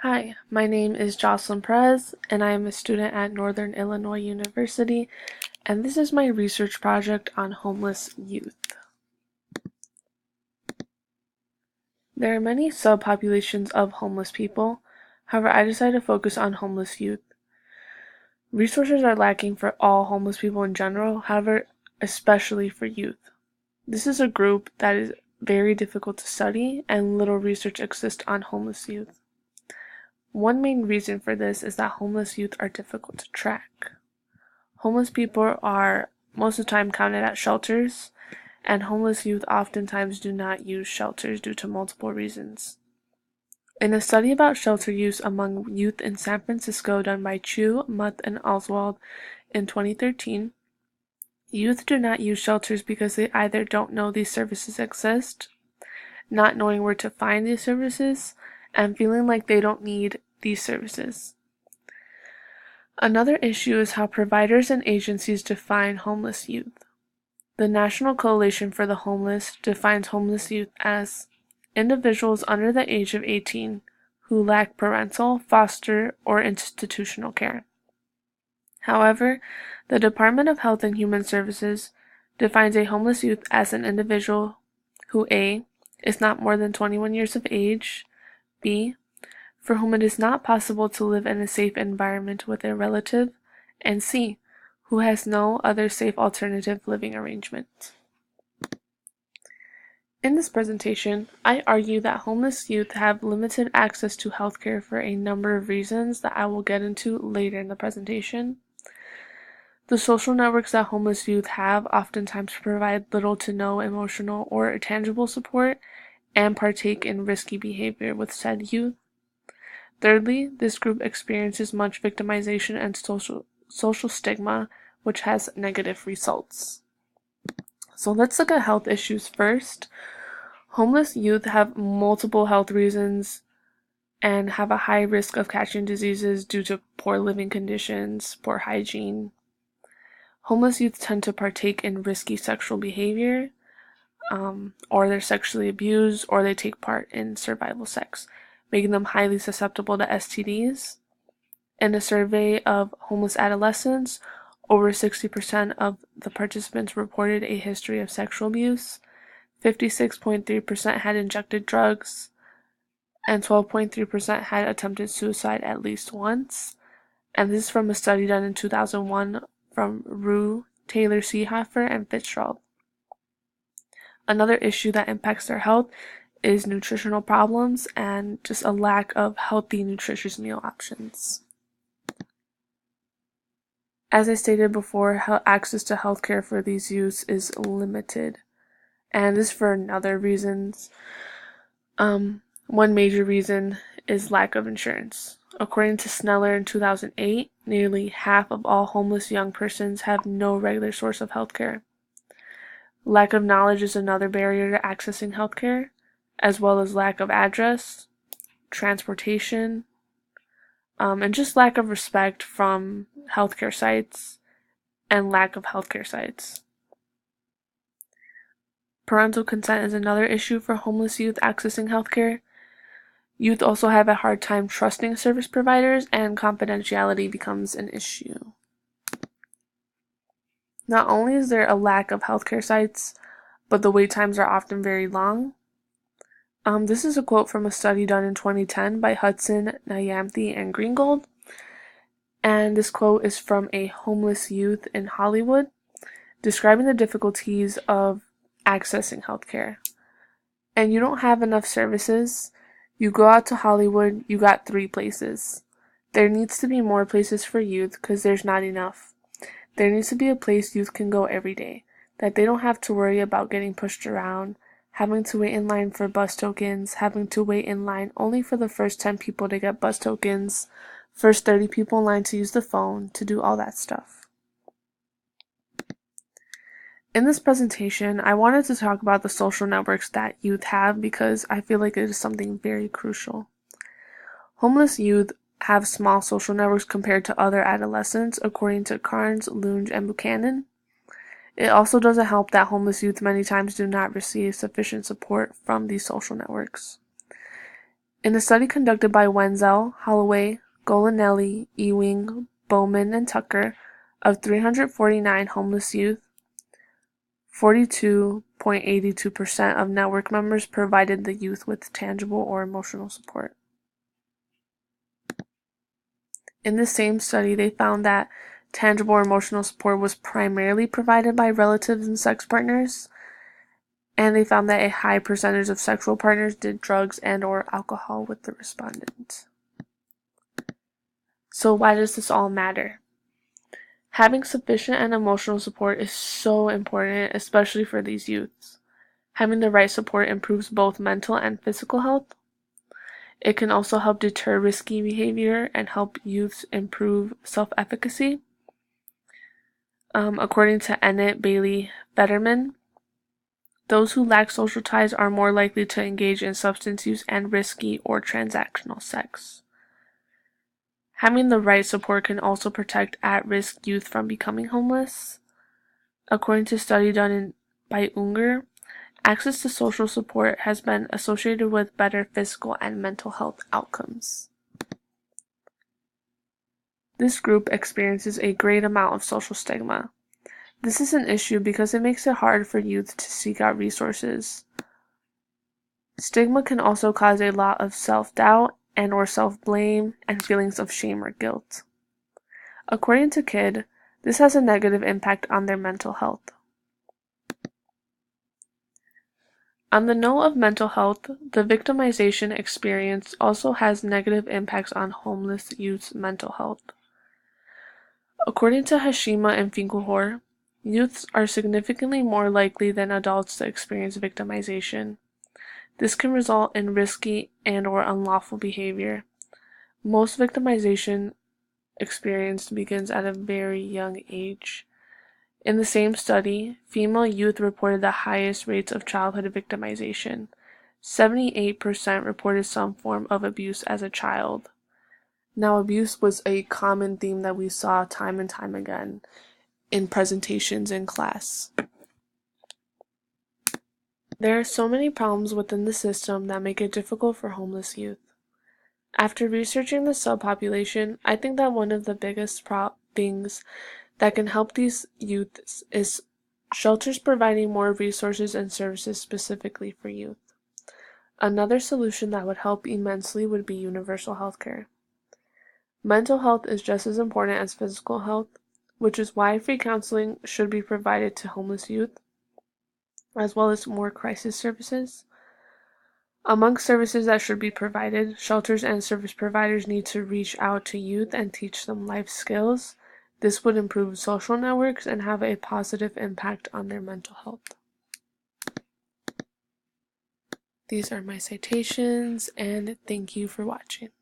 Hi, my name is Jocelyn Perez, and I am a student at Northern Illinois University, and this is my research project on homeless youth. There are many subpopulations of homeless people. However, I decided to focus on homeless youth. Resources are lacking for all homeless people in general, however, especially for youth. This is a group that is very difficult to study, and little research exists on homeless youth. One main reason for this is that homeless youth are difficult to track. Homeless people are most of the time counted at shelters, and homeless youth oftentimes do not use shelters due to multiple reasons. In a study about shelter use among youth in San Francisco done by Chu, Muth, and Oswald in 2013, youth do not use shelters because they either don't know these services exist, not knowing where to find these services, and feeling like they don't need these services. Another issue is how providers and agencies define homeless youth. The National Coalition for the Homeless defines homeless youth as individuals under the age of 18 who lack parental, foster, or institutional care. However, the Department of Health and Human Services defines a homeless youth as an individual who A. is not more than 21 years of age, B. for whom it is not possible to live in a safe environment with a relative, and C. who has no other safe alternative living arrangement. In this presentation, I argue that homeless youth have limited access to healthcare for a number of reasons that I will get into later in the presentation. The social networks that homeless youth have oftentimes provide little to no emotional or tangible support and partake in risky behavior with said youth. Thirdly, this group experiences much victimization and social stigma, which has negative results. So let's look at health issues first. Homeless youth have multiple health reasons and have a high risk of catching diseases due to poor living conditions, poor hygiene. Homeless youth tend to partake in risky sexual behavior, or they're sexually abused, or they take part in survival sex, making them highly susceptible to STDs. In a survey of homeless adolescents, over 60% of the participants reported a history of sexual abuse, 56.3% had injected drugs, and 12.3% had attempted suicide at least once. And this is from a study done in 2001 from Rue, Taylor Seehofer, and Fitzgerald. Another issue that impacts their health is nutritional problems and just a lack of healthy, nutritious meal options. As I stated before, access to healthcare for these youths is limited, and this for other reasons. One major reason is lack of insurance. According to Sneller in 2008, nearly half of all homeless young persons have no regular source of healthcare. Lack of knowledge is another barrier to accessing healthcare, as well as lack of address, transportation, and just lack of respect from healthcare sites and lack of healthcare sites. Parental consent is another issue for homeless youth accessing healthcare. Youth also have a hard time trusting service providers, and confidentiality becomes an issue. Not only is there a lack of healthcare sites, but the wait times are often very long. This is a quote from a study done in 2010 by Hudson, Nyamthe, and Greengold. And this quote is from a homeless youth in Hollywood, describing the difficulties of accessing healthcare. And you don't have enough services. You go out to Hollywood, you got 3 places. There needs to be more places for youth because there's not enough. There needs to be a place youth can go every day, that they don't have to worry about getting pushed around, having to wait in line for bus tokens, having to wait in line only for the first 10 people to get bus tokens, first 30 people in line to use the phone, to do all that stuff. In this presentation, I wanted to talk about the social networks that youth have because I feel like it is something very crucial. Homeless youth have small social networks compared to other adolescents, according to Carnes, Lunge, and Buchanan. It also doesn't help that homeless youth many times do not receive sufficient support from these social networks. In a study conducted by Wenzel, Holloway, Golinelli, Ewing, Bowman, and Tucker of 349 homeless youth, 42.82% of network members provided the youth with tangible or emotional support. In the same study, they found that tangible or emotional support was primarily provided by relatives and sex partners, and they found that a high percentage of sexual partners did drugs and/or alcohol with the respondents. So why does this all matter? Having sufficient and emotional support is so important, especially for these youths. Having the right support improves both mental and physical health. It can also help deter risky behavior and help youths improve self-efficacy. According to Ennett, Bailey, Fetterman, those who lack social ties are more likely to engage in substance use and risky or transactional sex. Having the right support can also protect at-risk youth from becoming homeless. According to a study done by Unger, access to social support has been associated with better physical and mental health outcomes. This group experiences a great amount of social stigma. This is an issue because it makes it hard for youth to seek out resources. Stigma can also cause a lot of self-doubt and/or self-blame and feelings of shame or guilt. According to KID, this has a negative impact on their mental health. On the note of mental health, the victimization experience also has negative impacts on homeless youth's mental health. According to Hashima and Finkelhor, youths are significantly more likely than adults to experience victimization. This can result in risky and/or unlawful behavior. Most victimization experience begins at a very young age. In the same study, female youth reported the highest rates of childhood victimization. 78% reported some form of abuse as a child. Now, abuse was a common theme that we saw time and time again in presentations in class. There are so many problems within the system that make it difficult for homeless youth. After researching the subpopulation, I think that one of the biggest things that can help these youths is shelters providing more resources and services specifically for youth. Another solution that would help immensely would be universal healthcare. Mental health is just as important as physical health, which is why free counseling should be provided to homeless youth, as well as more crisis services. Among services that should be provided, shelters and service providers need to reach out to youth and teach them life skills. This would improve social networks and have a positive impact on their mental health. These are my citations, and thank you for watching.